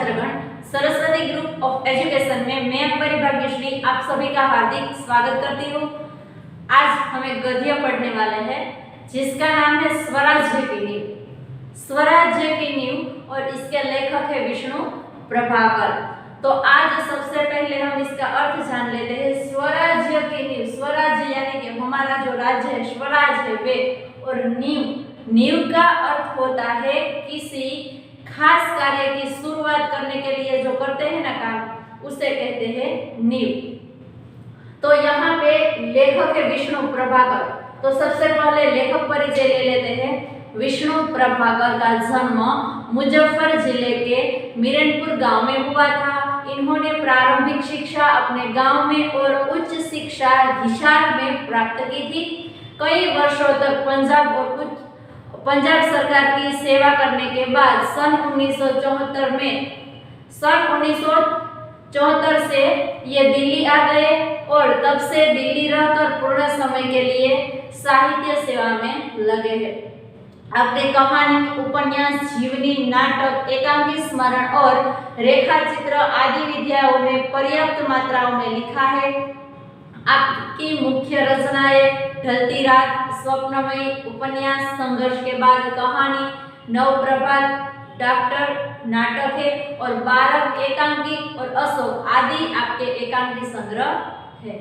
छात्रगण Saraswati group of education में मैं परिभाग्यश्री आप सभी का हार्दिक स्वागत करती हूँ। आज हम एक गद्य पढ़ने वाले हैं जिसका नाम है स्वराज्य की नींव। स्वराज्य की नींव और इसके लेखक है विष्णु प्रभाकर। तो आज सबसे पहले हम इसका अर्थ जान लेते हैं। स्वराज्य की नींव, स्वराज्य यानी कि हमारा जो राज्य है, स्वराज है वे, और नींव का अर्थ होता है किसी खास कार्य की शुरुआत करने के लिए जो करते हैं ना काम, उसे कहते हैं नींव। तो यहाँ पे लेखक है विष्णु प्रभाकर। तो सबसे पहले लेखक परिचय ले लेते हैं। विष्णु प्रभाकर का जन्म मुजफ्फर जिले के मीरनपुर गांव में हुआ था। इन्होंने प्रारंभिक शिक्षा अपने गांव में और उच्च शिक्षा हिसार में प्राप्त की थी। कई वर्षों तक पंजाब सरकार की सेवा करने के बाद सन 1974 से ये दिल्ली आ गए और तब से दिल्ली रहकर पूर्ण समय के लिए साहित्य सेवा में लगे हैं। अपने कहानी, उपन्यास, जीवनी, नाटक, एकांकी स्मरण और रेखा चित्र आदि विधाओं में पर्याप्त मात्राओं में लिखा है। आपकी मुख्य रचनाएं ढलती रात, स्वप्नमयी, उपन्यास, संघर्ष के बाद कहानी, नवप्रभात, डॉक्टर नाटक है और 12 एकांकी और अशोक आदि आपके एकांकी संग्रह है।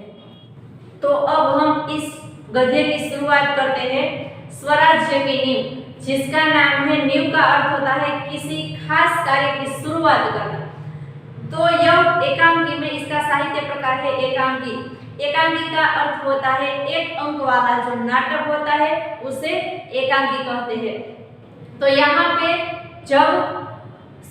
तो अब हम इस गद्य की शुरुआत करते हैं। स्वराज्य की नींव, जिसका नाम है, नींव का अर्थ होता है किसी खास कार्य की शुरुआत करना। तो यह एकांकी में इसका साहित्य प्रकार है एकांकी। एकांकी का अर्थ होता है एक अंक वाला जो नाटक होता है उसे एकांकी कहते हैं। तो यहाँ पे जब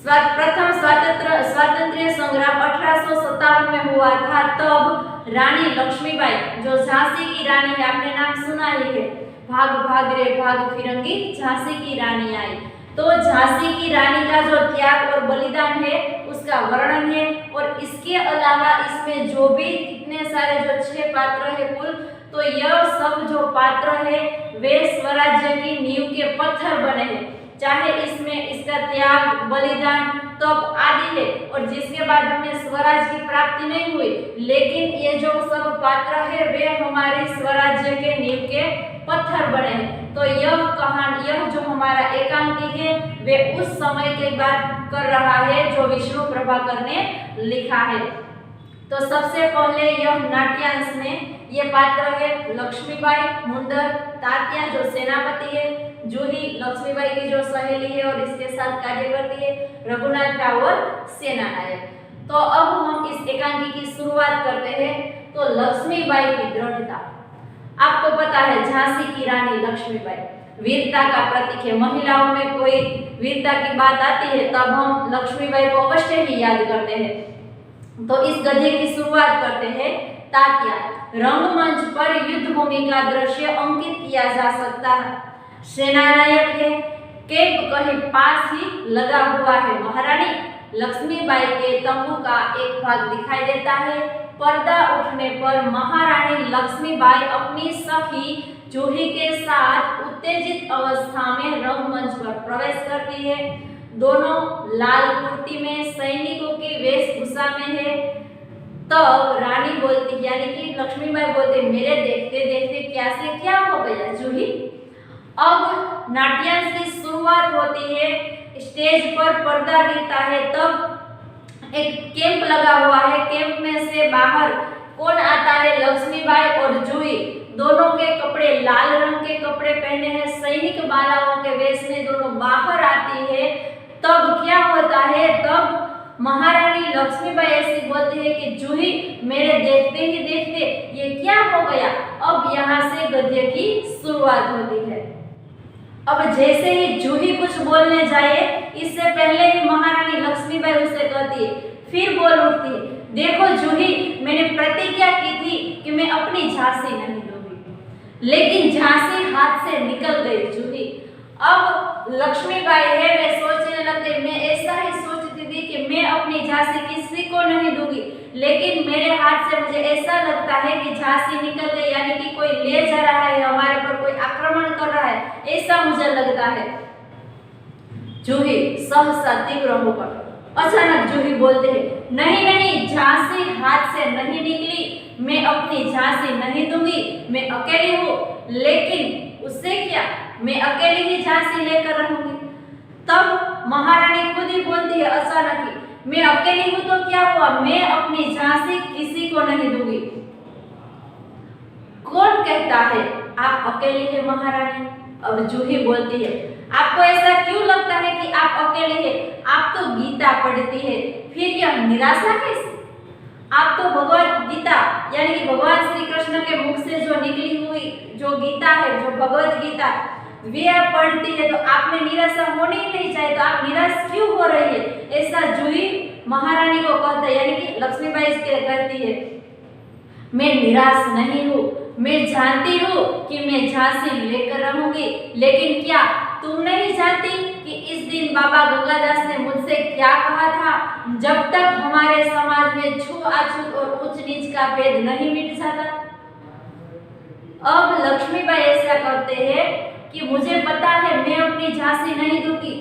प्रथम स्वातंत्र्य संग्राम 1857 में हुआ था, तब रानी लक्ष्मीबाई, जो झांसी की रानी है, आपने नाम सुना ही है, भाग भाग रे भाग फिरंगी झांसी की रानी आई। तो झांसी की रानी का जो त्याग और बलिदान है उसका वर्णन है। और इसके अलावा इसमें जो भी कितने सारे जो 6 पात्र है कुल, तो यह सब जो पात्र है वे स्वराज्य की नींव के पत्थर बने हैं। चाहे इसमें इसका त्याग, बलिदान, तप आदि है, और जिसके बाद हमें स्वराज की प्राप्ति नहीं हुई, लेकिन ये जो सब पात्र है वे हमारे स्वराज्य के नींव के पत्थर बने हैं। तो यह कहानी, यह जो हमारा एकांकी है वे उस समय की बात कर रहा है जो विष्णु प्रभाकर ने लिखा है। तो सबसे पहले यह नाट्यांश में ये पात्र है लक्ष्मीबाई, मुंदर, तात्या जो सेनापति है, जूही लक्ष्मीबाई की जो सहेली है और इसके साथ कार्य करती है, रघुनाथ राव और सेनानायक। तो अब हम इस एकांकी की शुरुआत करते हैं। तो लक्ष्मीबाई की दृढ़ता, आपको पता है झांसी की रानी लक्ष्मीबाई वीरता का प्रतीक है। महिलाओं में कोई वीरता की बात आती है तब हम लक्ष्मीबाई को अवश्य ही याद करते हैं। तो इस गद्य की शुरुआत करते हैं। तात्या, रंगमंच पर युद्ध भूमि का दृश्य अंकित किया जा सकता है। सेनानायक है, कैंप कहीं पास ही लगा हुआ है। महारानी लक्ष्मीबाई के तंबू का एक भाग दिखाई देता है। पर्दा उठने पर महारानी लक्ष्मीबाई अपनी सखी जूही के साथ उत्तेजित अवस्था में रंगमंच पर प्रवेश करती है। दोनों लाल कुर्ती में सैनिकों की वेशभूषा में है। तब रानी बोलती, यानी कि लक्ष्मीबाई बोलते, मेरे देखते देखते क्या से क्या हो गया जूही। अब नाट्यांश की शुरुआत होती है। स्टेज पर पर्दा गिरता है, तब एक कैंप लगा हुआ है। कैंप में से बाहर कौन आता है? लक्ष्मीबाई और जूही। दोनों के कपड़े लाल रंग के कपड़े पहने हैं, सैनिक बालाओं के वेश में दोनों बाहर आती है। तब क्या होता है? तब महारानी लक्ष्मीबाई ऐसी बोलती है कि जूही, मेरे देखते ही देखते ये क्या हो गया। अब यहाँ से गद्य की शुरुआत होती है। अब जैसे ही जूही कुछ बोलने जाए, इससे पहले ही महारानी लक्ष्मीबाई उसे कहती है, फिर बोल उठती है, देखो जूही, मैंने प्रतिज्ञा की थी कि मैं अपनी झांसी नहीं दूंगी, लेकिन झांसी हाथ से निकल गई जूही। अब लक्ष्मीबाई है वे सोचने लगते, मैं ऐसा ही सोचती थी कि मैं अपनी झांसी किसी को नहीं दूंगी, लेकिन मेरे हाथ से मुझे ऐसा लगता है कि झांसी निकल गई, यानी कि कोई ले जा रहा है, हमारे पर कोई आक्रमण कर रहा है, ऐसा मुझे लगता है। जूही सहसा तीव्र होकर अचानक जूही बोलते हैं, नहीं नहीं, झांसी हाथ से नहीं निकली, मैं अपनी झांसी नहीं दूंगी, मैं अकेली हूँ। लेकिन उससे क्या, मैं अकेली ही झांसी लेकर रहूंगी। तब महारानी खुद ही बोलती है अचानक ही, मैं अकेली हूँ तो क्या हुआ, मैं अपनी झांसी किसी को नहीं दूंगी। कौन कहता है आप अकेली है महारानी? अब जूही बोलती है, आपको ऐसा क्यों लगता है कि आप अकेले हैं? आप तो गीता पढ़ती है, फिर यह निराशा कैसे? आप तो भगवत गीता यानी कि भगवान श्री कृष्ण के मुख से जो निकली हुई जो गीता है, जो भगवत गीता वे आप पढ़ती है, तो आप में निराशा होनी ही नहीं चाहिए, तो आप निराश क्यों हो रही है? ऐसा जूही महारानी को कहता है, यानी कि लक्ष्मीबाई इसके कहती है, मैं निराश नहीं हूँ, मैं जानती हूँ कि मैं झांसी लेकर रहूंगी। लेकिन क्या तुम नहीं जानती कि इस दिन बाबा गंगादास ने मुझसे क्या कहा था? जब तक हमारे समाज में छूआछूत और उच्च नीच का भेद नहीं मिट जाता। अब लक्ष्मीबाई ऐसा करते हैं कि मुझे पता है मैं अपनी झांसी नहीं दूंगी,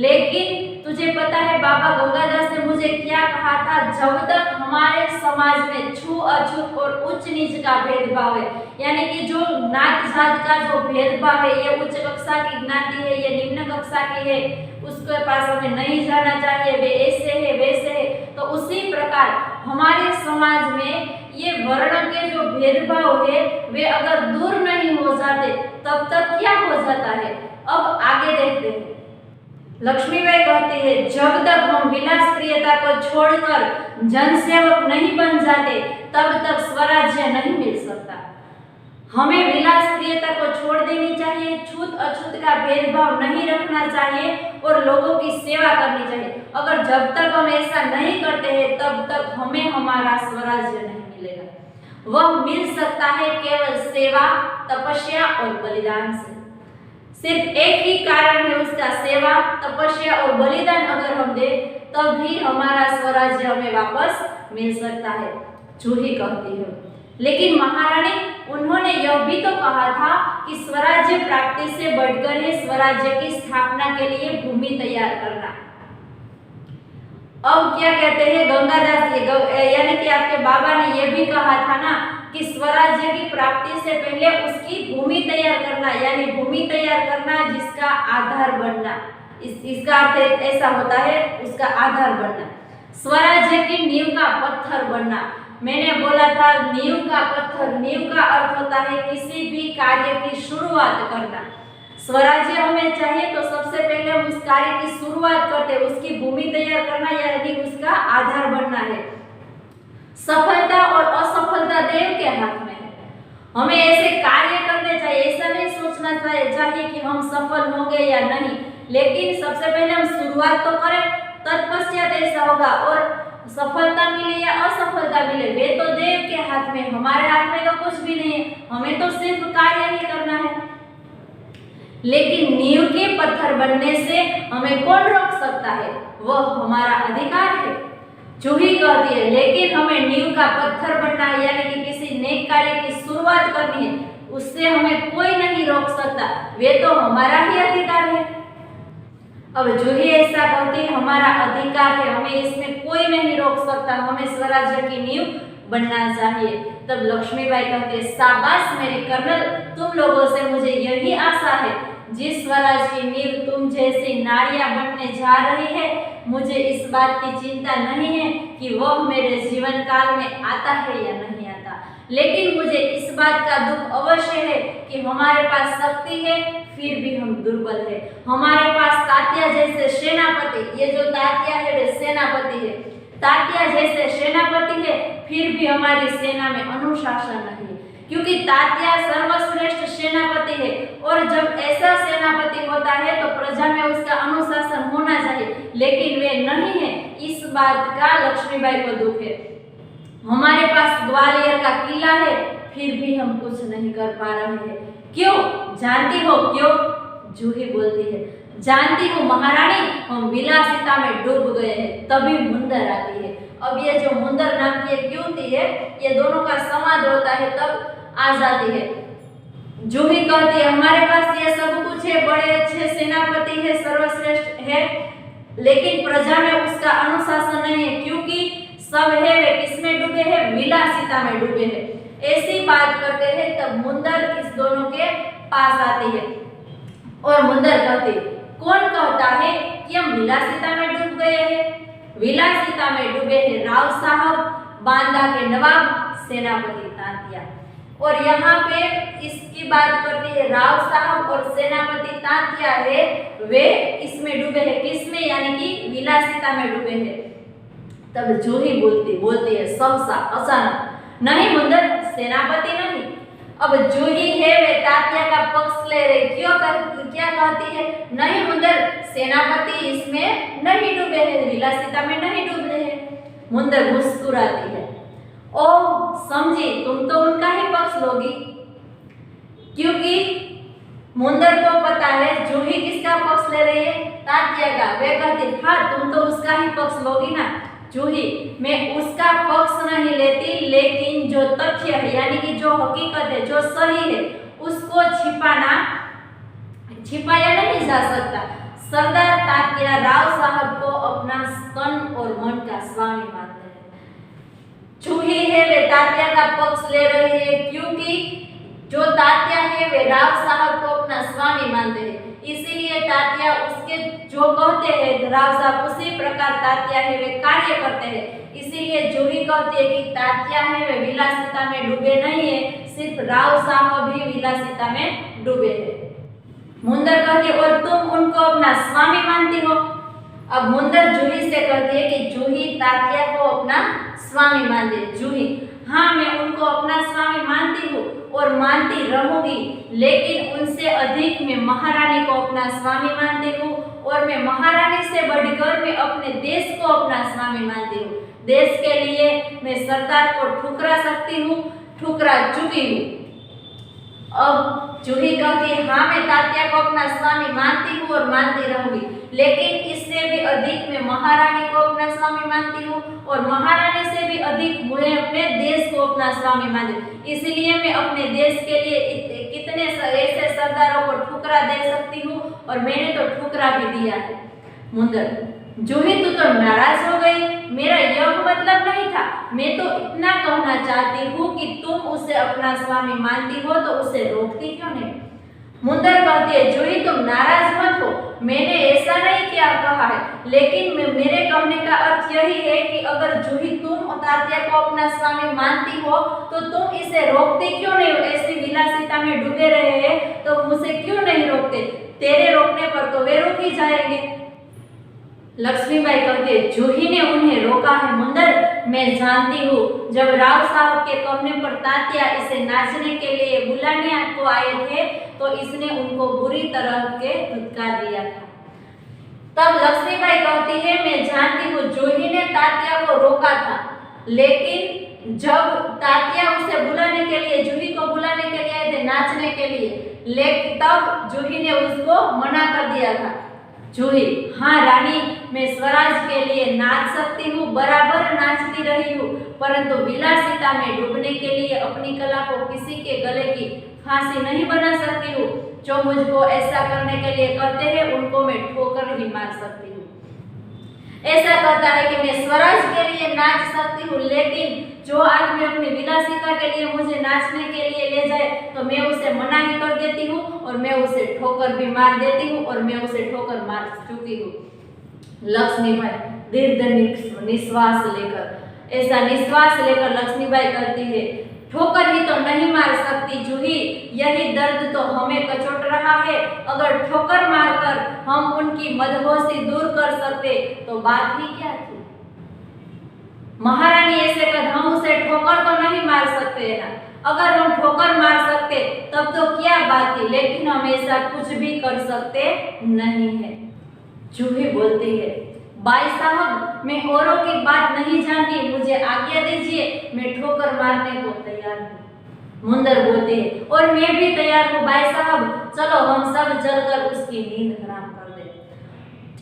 लेकिन तुझे पता है बाबा गंगादास ने मुझे क्या कहा था? जब तक हमारे समाज में छूअछूत और उच्च नीच का भेदभाव है, यानी कि जो नात जात का जो भेदभाव है, ये उच्च कक्षा की ज्ञाति है, ये निम्न कक्षा की है, उसके पास हमें नहीं जाना चाहिए, वे ऐसे है वैसे है। तो उसी प्रकार हमारे समाज में ये वर्ण के जो भेदभाव है वे अगर दूर नहीं हो जाते तब तक क्या हो जाता है? अब आगे देखते हैं। लक्ष्मीबाई कहती है, जब तक हम विलास प्रियता को छोड़कर जनसेवक नहीं बन जाते तब तक स्वराज्य नहीं मिल सकता। हमें विलास प्रियता को छोड़ देनी चाहिए, छूत अछूत का भेदभाव नहीं रखना चाहिए और लोगों की सेवा करनी चाहिए। अगर जब तक हम ऐसा नहीं करते हैं तब तक हमें हमारा स्वराज्य नहीं मिलेगा। वह मिल सकता है केवल सेवा, तपस्या और बलिदान से। सिर्फ एक ही कारण है उसका, सेवा, तपस्या और बलिदान अगर हम दे तभी हमारा स्वराज्य हमें वापस मिल सकता है, जूही कहती है। लेकिन महारानी उन्होंने यह भी तो कहा था कि स्वराज्य प्राप्ति से बढ़कर है स्वराज्य की स्थापना के लिए भूमि तैयार करना। अब क्या कहते हैं गंगादास जी, यानी कि आपके बाबा ने यह भी कहा था ना कि स्वराज्य की प्राप्ति से पहले उसकी भूमि तैयार करना, यानी भूमि तैयार करना जिसका आधार बनना। इसका अर्थ ऐसा होता है उसका आधार बनना, स्वराज्य की नींव का पत्थर बनना। मैंने बोला था नींव का पत्थर, नींव का अर्थ होता है किसी भी कार्य की शुरुआत करना। स्वराज्य हमें चाहिए तो सबसे पहले हम उस कार्य की शुरुआत करते हैं, उसकी भूमि तैयार करना यानी उसका आधार बनना है। सफलता और असफलता देव के हाथ में है। हमें ऐसे कार्य करने चाहिए, ऐसा नहीं सोचना चाहिए कि हम सफल होंगे या नहीं, लेकिन सबसे पहले हम शुरुआत तो करें, तत्पश्चात ऐसा होगा। और सफलता मिले या असफलता मिले वे तो देव के हाथ में, हमारे हाथ में तो कुछ भी नहीं है, हमें तो सिर्फ कार्य ही करना है। लेकिन नींव के पत्थर बनने से हमें कौन रोक सकता है? वह हमारा अधिकार है। जूही कहती है लेकिन हमें नींव का पत्थर बनना है, यानी कि किसी नेक कार्य की शुरुआत करनी है, उससे हमें कोई नहीं रोक सकता, वे तो हमारा ही अधिकार है। अब जूही ऐसा कहती है हमारा अधिकार है, हमें इसमें कोई नहीं रोक सकता, हमें स्वराज्य की नींव बनना चाहिए। तब लक्ष्मीबाई कहती है शाबाश मेरे कर्नल, तुम लोगों से मुझे यही आशा है, जिस स्वराज की नींव तुम जैसी नारियां बनने जा रही है, मुझे इस बात की चिंता नहीं है कि वह मेरे जीवन काल में आता है या नहीं आता, लेकिन मुझे इस बात का दुख अवश्य है कि हमारे पास शक्ति है फिर भी हम दुर्बल है। हमारे पास तात्या जैसे सेनापति, ये जो तात्या है वे सेनापति है, तात्या जैसे सेनापति है फिर भी हमारी सेना में अनुशासन नहीं है, क्योंकि तात्या सर्वश्रेष्ठ सेनापति है और जब ऐसा सेनापति होता है तो प्रजा में उसका अनुशासन होना चाहिए, लेकिन वे नहीं है। इस बात का लक्ष्मीबाई को दुख है। हमारे पास ग्वालियर का किला है फिर भी हम कुछ नहीं कर पा रहे हैं। क्यों? जानती हो क्यों? जूही बोलती है जानती हो महारानी, हम विलासिता में डूब गए हैं, तभी मुंदर आती है। अब ये जो मुंदर नाम की एक युवती है, ये दोनों का संवाद होता है तब आ जाती है। जूही कहती है हमारे पास ये सब कुछ है, बड़े अच्छे सेनापति है, सर्वश्रेष्ठ है, लेकिन प्रजा में उसका अनुशासन विलासिता में डूबे हैं। ऐसी बात करते हैं तब मुंदर इस दोनों के पास आती है और मुंदर कहती, कौन कहता है कि हम विलासिता में डूब गए हैं? विलासिता में डूबे हैं राव साहब, बांदा के नवाब, सेनापति तांतिया। और यहाँ पे इसकी बात करती है राव साहब और सेनापति तांतिया है, वे इसमें डूबे हैं। किसमें? यानी कि विलासिता में डूबे हैं। तब जूही बोलती है सहसा अचानक, नहीं मुंदर, सेनापति नहीं। अब जूही है वे तात्या का पक्ष ले रही, क्या कहती है? नहीं मुंदर, सेनापति इसमें नहीं डूबे हैं, विलासिता में नहीं डूब रहे हैं। मुंदर मुस्कुराती है, ओह समझी, तुम तो उनका ही पक्ष लोगी। क्योंकि मुंदर को पता है जूही किसका पक्ष ले रही है, तात्या का। वे कहती, हाँ तुम तो उसका ही पक्ष लोगी ना। जूही, मैं उसका पक्ष नहीं लेती, लेकिन जो तथ्य है यानी कि जो हकीकत है, जो सही है, उसको छिपाया नहीं जा सकता। सरदार तात्या राव साहब को अपना तन और मन का स्वामी मानते हैं। जूही है वे तात्या का पक्ष ले रही है, क्योंकि जो तात्या है वे राव साहब को अपना स्वामी मानते हैं। इसीलिए तात्या उसके जो कहते हैं राव साहब उसी प्रकार तात्या है वे कार्य करते हैं। इसीलिए जूही कहती है कि तात्या है वे विलासिता में डूबे नहीं है, सिर्फ राव साहब भी विलासिता में डूबे हैं। मुंदर कहती है, और तुम उनको अपना स्वामी मानती हो? अब मुंदर जूही से कहती है कि जूही तात्या को अपना स्वामी मानती है। जूही, हाँ मैं उनको अपना स्वामी मानती हूँ और मानती रहूंगी, लेकिन उनसे अधिक मैं महारानी को अपना स्वामी मानती हूँ और मैं महारानी से बढ़कर मैं अपने देश को अपना स्वामी मानती हूँ। देश के लिए मैं सरदार को ठुकरा सकती हूँ, ठुकरा चुकी हूँ। अब जूही कहती है, हाँ मैं तात्या को अपना स्वामी मानती हूँ और मानती रहूंगी, लेकिन इससे भी अधिक मैं महारानी को अपना स्वामी मानती हूँ और महारानी से भी अधिक मैं अपने देश को अपना स्वामी मानती हूँ। इसलिए मैं अपने देश के लिए कितने ऐसे सरदारों को ठुकरा दे सकती हूँ और मैंने तो ठुकरा भी दिया है। मुंदर, जूही तू तो नाराज हो गई, मेरा यह मतलब नहीं था। मैं तो इतना कहना चाहती हूँ कि तुम उसे अपना स्वामी मानती हो तो उसे रोकती क्यों नहीं? मुंदर कहती है, जूही तुम नाराज मत हो, मैंने ऐसा नहीं क्या कहा है, लेकिन मेरे कहने का अर्थ यही है कि अगर जूही तुम तात्या को अपना स्वामी मानती हो तो तुम इसे रोकती क्यों नहीं हो? ऐसी विलासिता में डूबे रहे हैं तो मुझे क्यों नहीं रोकते? तेरे रोकने पर तो वे रुक ही जाएंगे। लक्ष्मीबाई कहती है, जूही ने उन्हें रोका है मुंदर, मैं जानती हूँ। जब राव साहब के कहने पर तात्या इसे नाचने के लिए बुलाने को आए थे तो इसने उनको बुरी तरह के धुतकार दिया था। तब लक्ष्मीबाई कहती है, मैं जानती हूँ जूही ने तात्या को रोका था, लेकिन जब तात्या उसे बुलाने के लिए, जूही को बुलाने के लिए आए थे नाचने के लिए, लेकिन तब जूही ने उसको मना कर दिया था। जूही, हाँ रानी, मैं स्वराज के लिए नाच सकती हूँ, बराबर नाचती रही हूँ, परंतु विलासिता में डूबने के लिए अपनी कला को किसी के गले की फांसी नहीं बना सकती हूँ। जो मुझको ऐसा करने के लिए कहते हैं उनको मैं ठोकर ही मार सकती हूँ। ऐसा कहता है कि मैं स्वराज के लिए नाच सकती हूँ, लेकिन जो आदमी अपनी विलासिता के लिए मुझे नाचने के लिए ले जाए तो मैं उसे मना ही कर देती हूँ और मैं उसे ठोकर भी मार देती हूँ और मैं उसे ठोकर मार चुकी हूँ। लक्ष्मीबाई दीर्घ निश्वास लेकर, ऐसा निश्वास लेकर लक्ष्मीबाई कहती है, ठोकर ही तो नहीं मार सकती जूही, यही दर्द तो हमें कचोट रहा है। अगर ठोकर मारकर हम उनकी मदहोशी दूर कर सकते तो बात ही क्या थी? महारानी ऐसे कद हम उसे ठोकर तो नहीं मार सकते है ना। अगर हम ठोकर मार सकते तब तो क्या बात थी, लेकिन हम ऐसा कुछ भी कर सकते नहीं है। जूही बोलती है, भाई साहब मैं औरों की बात नहीं जानती, मुझे आज्ञा दीजिए, मैं ठोकर मारने को तैयार हूँ। मुंदर बोलते हैं, और मैं भी तैयार हूँ भाई साहब, चलो हम सब चलकर उसकी नींद हराम कर दें।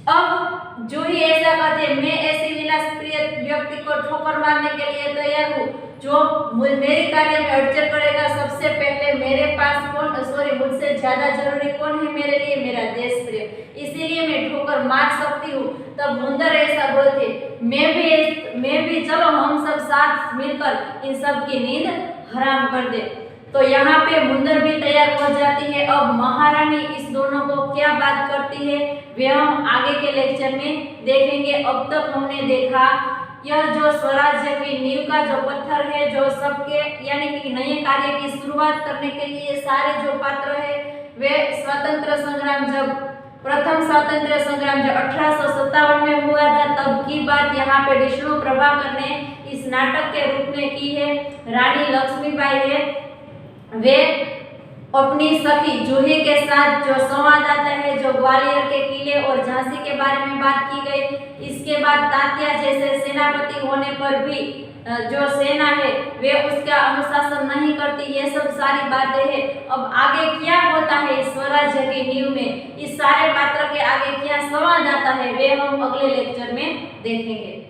अब जूही ऐसा कहते, मैं ऐसी विलासप्रिय व्यक्ति को ठोकर मारने के लिए तैयार हूँ जो मेरे कार्य में अड़चन करेगा। सबसे पहले मेरे पास मुझसे ज्यादा जरूरी कौन है मेरे लिए? मेरा देश प्रेम, इसीलिए मैं ठोकर मार सकती हूँ। तब मुंदर ऐसा बोलते, मैं उन्हें भी चलो हम सब साथ मिलकर इन सब की नींद हराम कर दे। तो यहाँ पे मुंदर भी तैयार हो जाती है। अब महारानी इस दोनों को क्या बात करती है वे हम आगे के लेक्चर में देखेंगे। अब तक हमने देखा यह जो स्वराज्य की नींव का जो पत्थर है, जो सबके यानी कि नए कार्य की शुरुआत करने के लिए सारे जो पात्र है वे स्वतंत्र संग्राम, जब प्रथम स्वतंत्र संग्राम जो 1857 में हुआ था तब की बात यहाँ पे विष्णु प्रभाकर ने इस नाटक के रूप में की है। रानी लक्ष्मीबाई है वे अपनी सखी जूही के साथ जो संवाद आता है, जो ग्वालियर के किले और झांसी के बारे में बात की गई। इसके बाद तात्या जैसे सेनापति होने पर भी जो सेना है वे उसका अनुशासन नहीं करती, ये सब सारी बातें हैं। अब आगे क्या होता है इस स्वराज्य की नींव में, इस सारे पात्र के आगे क्या संवाद आता है वे हम अगले लेक्चर में देखेंगे।